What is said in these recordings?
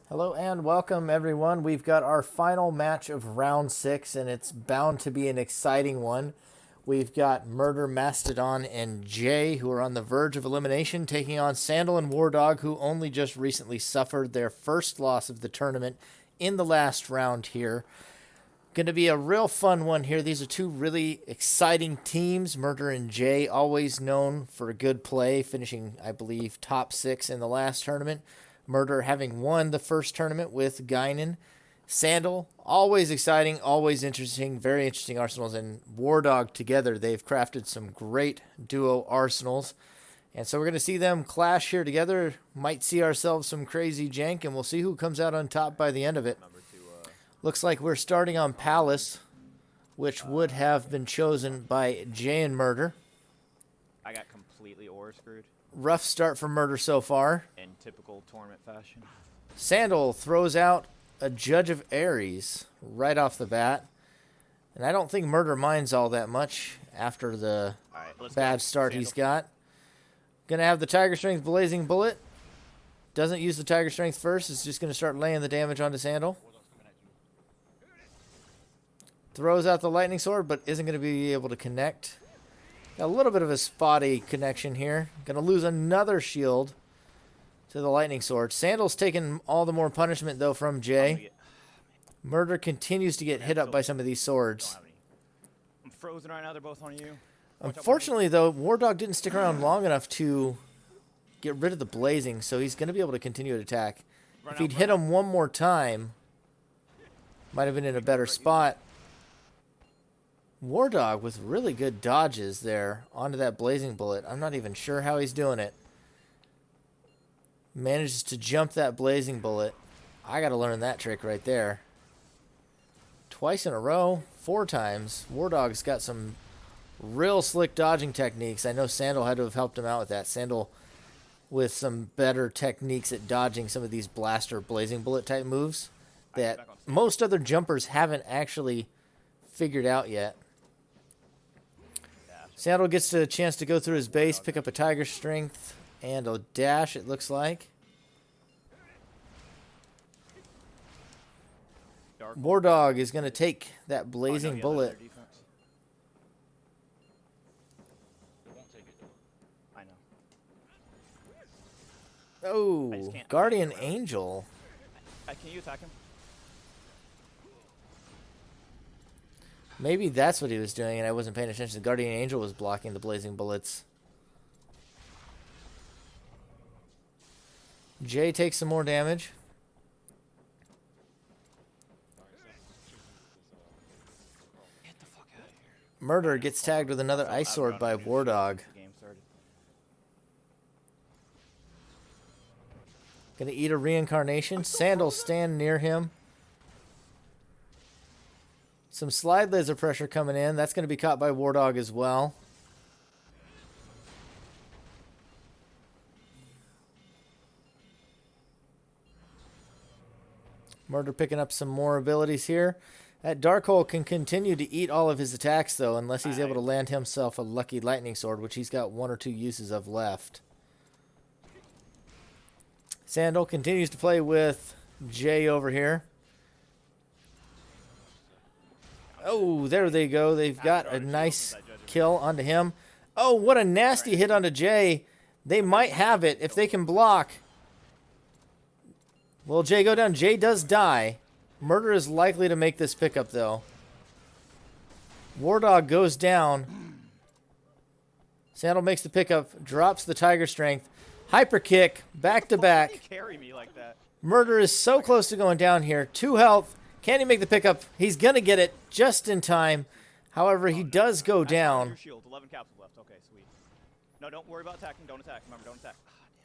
Hello and welcome everyone. We've got our final match of round 6 and it's bound to be an exciting one. We've got Murder, Mastodon, and Jay who are on the verge of elimination taking on Sandal and Wardog who only just recently suffered their first loss of the tournament in the last round here. Going to be a real fun one here. These are two really exciting teams. Murder and Jay, always known for a good play, finishing, I believe, top 6 in the last tournament. Murder having won the first tournament with Guinan. Sandal, always exciting, always interesting, very interesting arsenals. And Wardog together, they've crafted some great duo arsenals. And so we're going to see them clash here together. Might see ourselves some crazy jank, and we'll see who comes out on top by the end of it. Looks like we're starting on Palace, which would have been chosen by Jay and Murder. I got completely ore screwed. Rough start for Murder so far. In typical tournament fashion. Sandal throws out a Judge of Ares right off the bat. And I don't think Murder minds all that much after the bad start he's got. Gonna have the Tiger Strength Blazing Bullet. Doesn't use the Tiger Strength first. It's just gonna start laying the damage onto Sandal. Throws out the Lightning Sword, but isn't gonna be able to connect. Got a little bit of a spotty connection here. Gonna lose another shield to the Lightning Sword. Sandal's taking all the more punishment, though, from Jay. Murder continues to get hit up by some of these swords. I'm frozen right now. They're both on you. Unfortunately, though, Wardog didn't stick around long enough to get rid of the blazing, so he's going to be able to continue to attack. If he'd hit him one more time, might have been in a better spot. Wardog with really good dodges there onto that blazing bullet. I'm not even sure how he's doing it. Manages to jump that blazing bullet. I got to learn that trick right there. Twice in a row, 4 times. Wardog's got some real slick dodging techniques. I know Sandal had to have helped him out with that. Sandal with some better techniques at dodging some of these blaster blazing bullet type moves that most other jumpers haven't actually figured out yet. Sandal gets a chance to go through his base, pick up a Tiger Strength and a dash, it looks like. Wardog is going to take that blazing bullet. Oh, Guardian Angel. Can you attack him? Maybe that's what he was doing and I wasn't paying attention. The Guardian Angel was blocking the blazing bullets. Jay takes some more damage. Get the fuck out of here. Murder gets tagged with another Ice Sword by Wardog. Gonna eat a reincarnation. Sandal stand near him. Some slide laser pressure coming in. That's going to be caught by Wardog as well. Murder picking up some more abilities here. That Dark Hole can continue to eat all of his attacks, though, unless he's able to land himself a lucky Lightning Sword, which he's got 1 or 2 uses of left. Sandal continues to play with Jay over here. Oh, there they go. They've got a nice kill onto him. Oh, what a nasty hit onto Jay. They might have it if they can block. Will Jay go down? Jay does die. Murder is likely to make this pickup, though. Wardog goes down. Sandal makes the pickup, drops the Tiger Strength. Hyper kick, back to back. Carry me like that. Murder is so close to going down here. 2 health. Can he make the pickup? He's going to get it just in time. However, he does go down. 11 capsules left. Okay, sweet. No, don't worry about attacking. Don't attack. Remember, don't attack.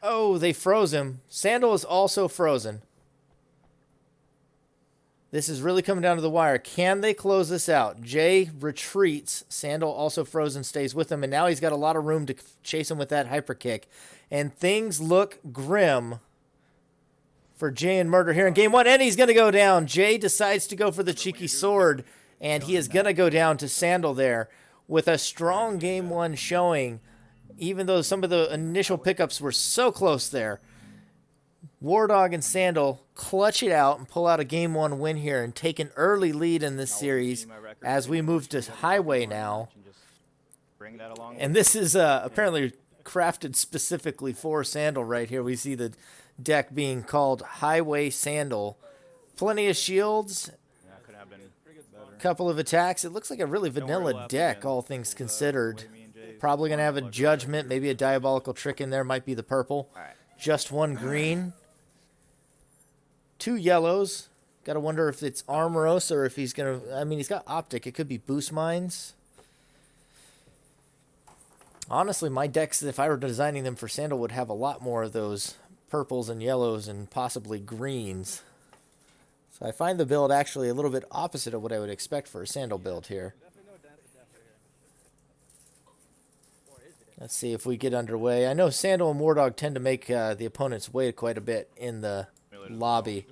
Oh, they froze him. Sandal is also frozen. This is really coming down to the wire. Can they close this out? Jay retreats. Sandal also frozen, stays with him. And now he's got a lot of room to chase him with that hyper kick. And things look grim for Jay and Murder here in game 1, and he's going to go down. Jay decides to go for the cheeky sword, and he is going to go down to Sandal there with a strong game 1 showing, even though some of the initial pickups were so close there. War Dog and Sandal clutch it out and pull out a Game 1 win here and take an early lead in this series as we move to Highway now. Bring that along. And this is apparently crafted specifically for Sandal right here. We see the deck being called Highway Sandal. Plenty of shields. Yeah, could have been better. Couple of attacks. It looks like a really vanilla deck, all things considered. Probably going to have a Judgment, maybe a Diabolical Trick in there. Might be the purple. All right. Just one green. 2 yellows. Got to wonder if it's Armoros or if he's going to... I mean, he's got Optic. It could be Boost Mines. Honestly, my decks, if I were designing them for Sandal, would have a lot more of those purples and yellows and possibly greens. So I find the build actually a little bit opposite of what I would expect for a Sandal build here. Let's see if we get underway. I know Sandal and War Dog tend to make the opponents wait quite a bit in the lobby.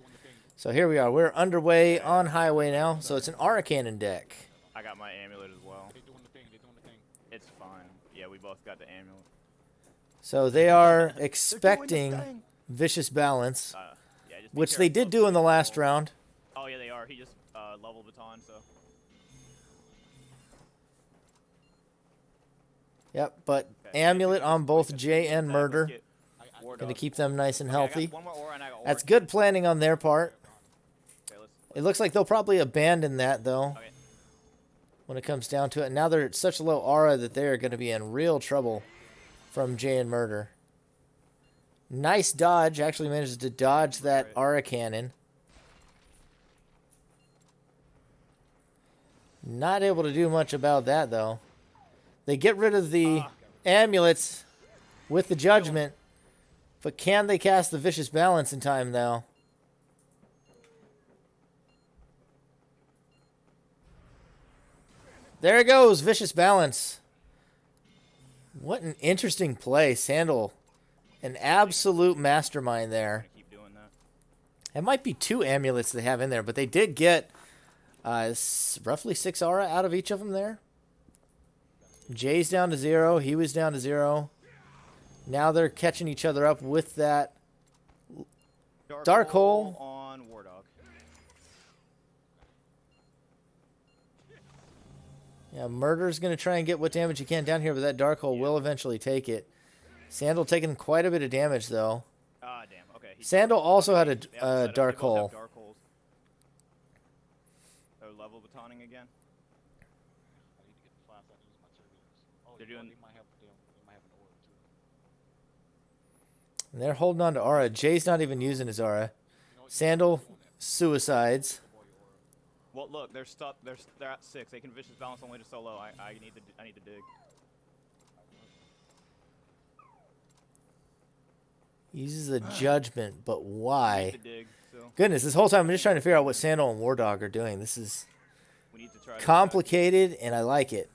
So here we are. We're underway on Highway now. So it's an Aura Cannon deck. I got my amulet as well. It's fine. Yeah, we both got the amulet. So they are expecting Vicious Balance, Yeah, just be which they careful did do in the last round. Oh, yeah, they are. He just leveled Baton, so. Yep, but Okay. Amulet on both Jay and Let's Murder. get War Going to Dog. keep them nice and Okay, I got healthy. one more aura and I got aura. That's good planning on their part. Okay, let's It looks like they'll probably abandon that, though, okay. when it comes down to it. Now they're at such low aura that they're going to be in real trouble from Jay and Murder. Nice dodge. Actually manages to dodge that Aura Cannon. Not able to do much about that, though. They get rid of the amulets with the Judgment. But can they cast the Vicious Balance in time, though? There it goes, Vicious Balance. What an interesting play. Sandal, an absolute mastermind there. Keep doing that. It might be 2 amulets they have in there, but they did get roughly 6 aura out of each of them there. Jay's down to 0. He was down to 0. Now they're catching each other up with that Dark Hole. On War Dog. Yeah, Murder's going to try and get what damage he can down here, but that Dark Hole will eventually take it. Sandal taking quite a bit of damage, though. Ah, damn. Okay. Sandal also had They have a setup. They Dark both have Hole. Dark holes. They're level batoning again. They're doing. And they're holding on to aura. Jay's not even using his aura. Sandal suicides. Well, look, they're stuck. They're at 6. They can vicious balance only to solo. I need to dig. Uses a Judgment, but why? To dig, so Goodness, this whole time I'm just trying to figure out what Sandal and War Dog are doing. This is we need to try. to complicated, and I like it.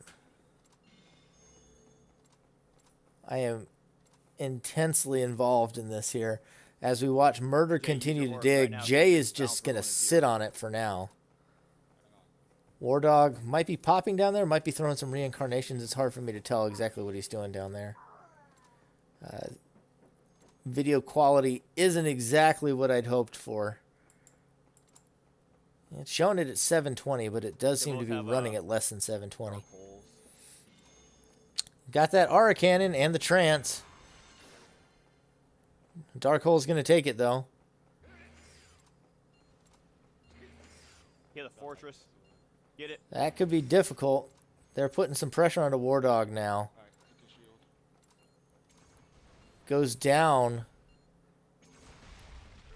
I am intensely involved in this here. As we watch Murder continue to work dig, right now, Jay so is just balance going to one of sit on it for now. War Dog might be popping down there, might be throwing some reincarnations. It's hard for me to tell exactly what he's doing down there. Video quality isn't exactly what I'd hoped for. It's showing it at 720, but it does They seem to both be have, running at less than 720. Dark holes. Got that Aura Cannon and the Trance. Dark Hole's going to take it, though. Yeah, the fortress. Get it. That could be difficult. They're putting some pressure onto War Dog now. Goes down.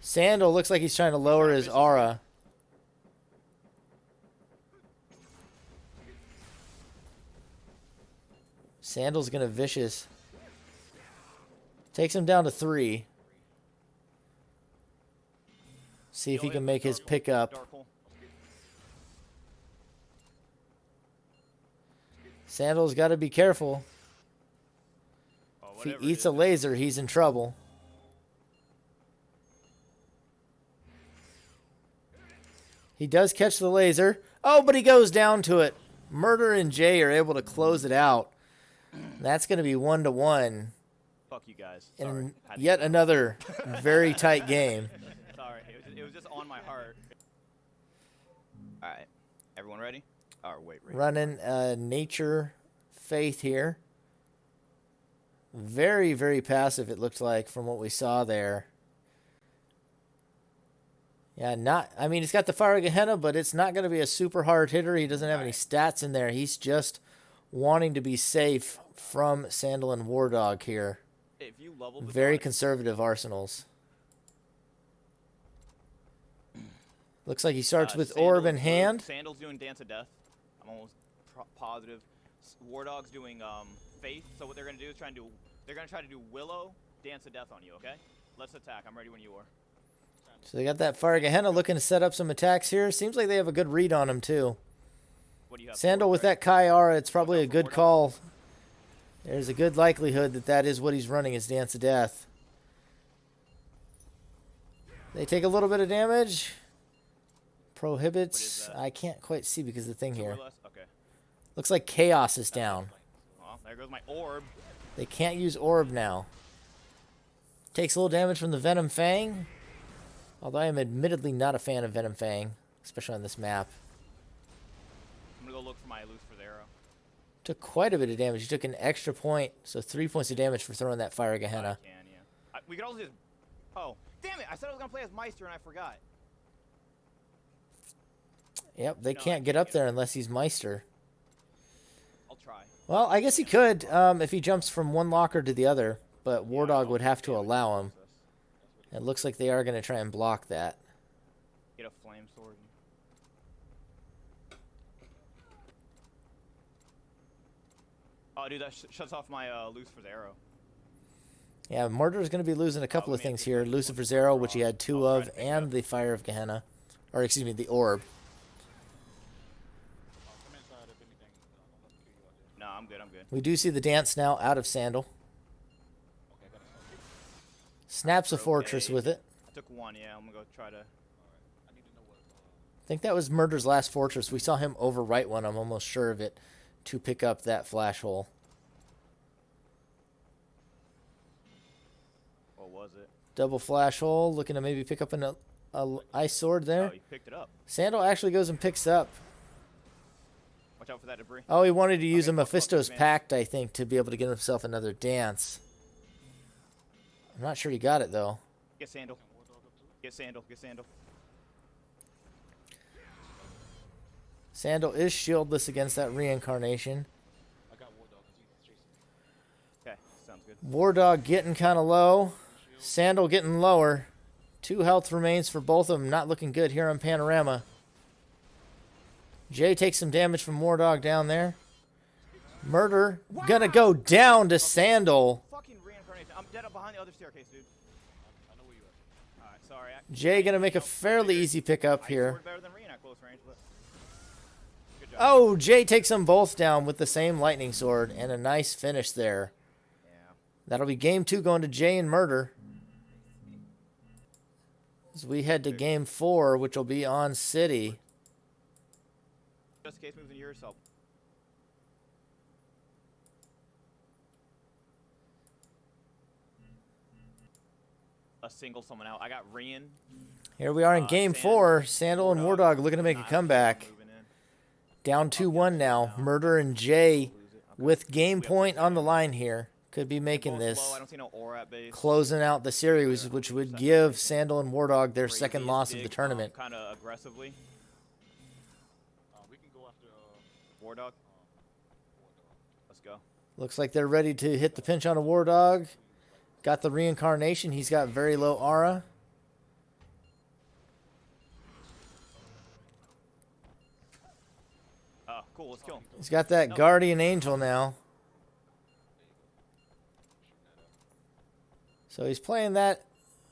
Sandal looks like he's trying to lower his aura. Sandal's going to vicious. Takes him down to 3. See if he can make his pickup. Dark hole. Sandal's got to be careful. Oh, If he whatever it eats is. a laser, he's in trouble. He does catch the laser. Oh, but he goes down to it. Murder and Jay are able to close it out. That's going to be 1-1. Fuck Fuck you guys. Sorry. in Had to yet get it. another very tight game. Sorry, it was just on my heart. All right, everyone ready? Oh, wait. Running Nature Faith here. Very, very passive, it looked like, from what we saw there. Yeah, I mean, he's got the Fire Gehenna, but it's not going to be a super hard hitter. He doesn't have any stats in there. He's just wanting to be safe from Sandal and War Dog here. If you level the Very guy- conservative arsenals. Looks like he starts with Orb in hand. Sandal's doing Dance of Death. I'm almost positive. War Dog's doing Faith. So what they're gonna do is they're gonna try to do Willow, Dance of Death on you. Okay? Let's attack. I'm ready when you are. So they got that Fire Gehenna looking to set up some attacks here. Seems like they have a good read on him too. What do you have? Sandal with that Kaiara, it's probably a good call. There's a good likelihood that that is what he's running, is Dance of Death. They take a little bit of damage. Prohibits. I can't quite see because of the thing here. Okay. Looks like Chaos is down. Well, there goes my orb. They can't use Orb now. Takes a little damage from the Venom Fang. Although I am admittedly not a fan of Venom Fang, especially on this map. I'm gonna go look for my Lucifer's arrow. Took quite a bit of damage. He took an extra point, so 3 points of damage for throwing that Fire Gehenna. I can, yeah. We could also just. Oh, damn it! I said I was gonna play as Meister and I forgot. Yep, they can't get up there unless he's Meister. I'll try. Well, I guess he could if he jumps from one locker to the other, but War Dog would have to allow him. It looks like they are going to try and block that. Get a flame sword. Oh, dude, that shuts off my Lucifer's arrow. Yeah, Murder's going to be losing a couple of things here. Lucifer's arrow, which he had 2 of, and the Fire of Gehenna. Or, excuse me, the Orb. No, I'm good. We do see the dance now out of Sandal. Snaps a fortress with it. I took 1, yeah. I'm gonna go try to. I think that was Murder's last fortress. We saw him overwrite one, I'm almost sure of it, to pick up that flash hole. What was it? Double flash hole, looking to maybe pick up a ice sword there. Oh, you picked it up. Sandal actually goes and picks up. Watch out for that debris. Oh, he wanted to use a fuck, Mephisto's man. Pact, I think, to be able to get himself another dance. I'm not sure he got it, though. Get Sandal. Get Sandal. Sandal is shieldless against that reincarnation. Okay, sounds good. War Dog getting kind of low. Sandal getting lower. 2 health remains for both of them. Not looking good here on Panorama. Jay takes some damage from War Dog down there. Murder gonna go down to Sandal. Fucking reincarnation. I'm dead up behind the other staircase, dude. I know where you are. Alright, sorry. Jay gonna make a fairly easy pickup here. Sword better than Reen at close range, but good job. Oh, Jay takes them both down with the same lightning sword, and a nice finish there. Yeah. That'll be game 2 going to Jay and Murder. As we head to game 4, which will be on City. Just in case moves into yourself. Single someone out. I got Reen. Here we are in game 4. Sandal and War Dog looking to make a comeback. Down 2-1 now. Murder and Jay with game point on the line here. Could be making this. I don't see no aura at base. Closing out the series, which would give Sandal and War Dog their second loss of the tournament. Kind of aggressively. We can go after War Dog. Let's go. Looks like they're ready to hit the pinch on a War Dog. Got the reincarnation. He's got very low aura. Cool. Let's kill him. He's got that Guardian Angel now. So he's playing that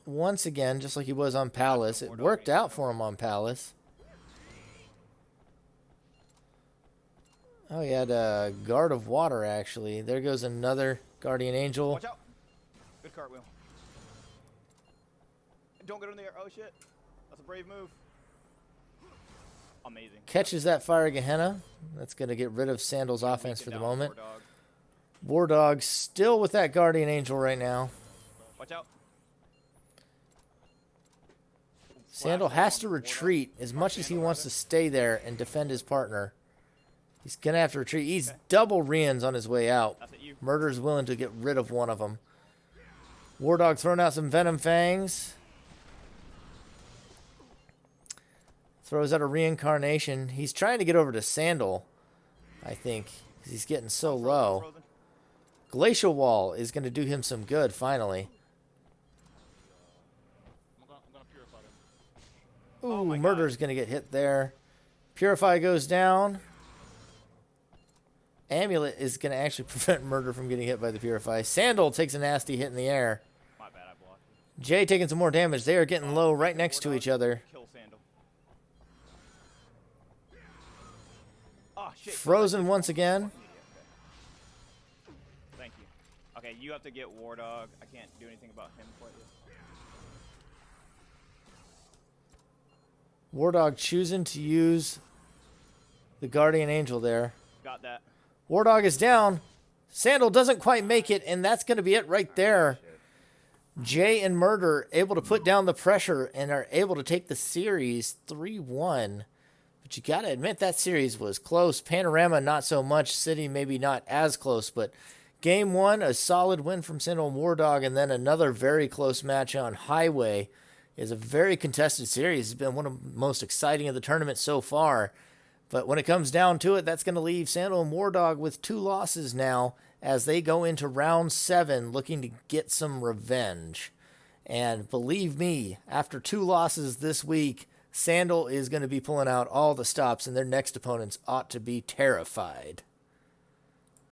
once again, just like he was on Palace. It worked out for him on Palace. Oh, he had a Guard of Water, actually. There goes another Guardian Angel. Watch out. Good cartwheel. Don't get in there. Oh, shit. That's a brave move. Amazing. Catches that Fire Gehenna. That's going to get rid of Sandal's offense for the moment. War Dog still with that Guardian Angel right now. Watch out. Sandal Flash has to down. War Dog. retreat as much as he wants to stay there and defend his partner. He's going to have to retreat. He's double Rians on his way out. That's it, you. Murder's willing to get rid of one of them. War Dog throwing out some Venom Fangs. Throws out a Reincarnation. He's trying to get over to Sandal, I think, because he's getting so low. Frozen. Glacial Wall is going to do him some good, finally. I'm gonna purify them. Ooh, my God. Murder's going to get hit there. Purify goes down. Amulet is going to actually prevent Murder from getting hit by the Purify. Sandal takes a nasty hit in the air. My bad, I blocked you. Jay taking some more damage. They are getting low right next to War each Dog, other. Kill Sandal. Oh, shit. Frozen once again. Thank you. Okay, you have to get War Dog. I can't do anything about him quite yet. War Dog choosing to use the Guardian Angel there. Got that. War Dog is down. Sandal doesn't quite make it, and that's going to be it right there. Jay and Murder able to put down the pressure and are able to take the series 3-1. But you got to admit that series was close. Panorama, not so much. City, maybe not as close. But game one, a solid win from Sandal and War Dog, and then another very close match on Highway. Is a very contested series. It's been one of the most exciting of the tournament so far. But when it comes down to it, that's going to leave Sandal and War Dog with 2 losses now as they go into round 7 looking to get some revenge. And believe me, after 2 losses this week, Sandal is going to be pulling out all the stops, and their next opponents ought to be terrified.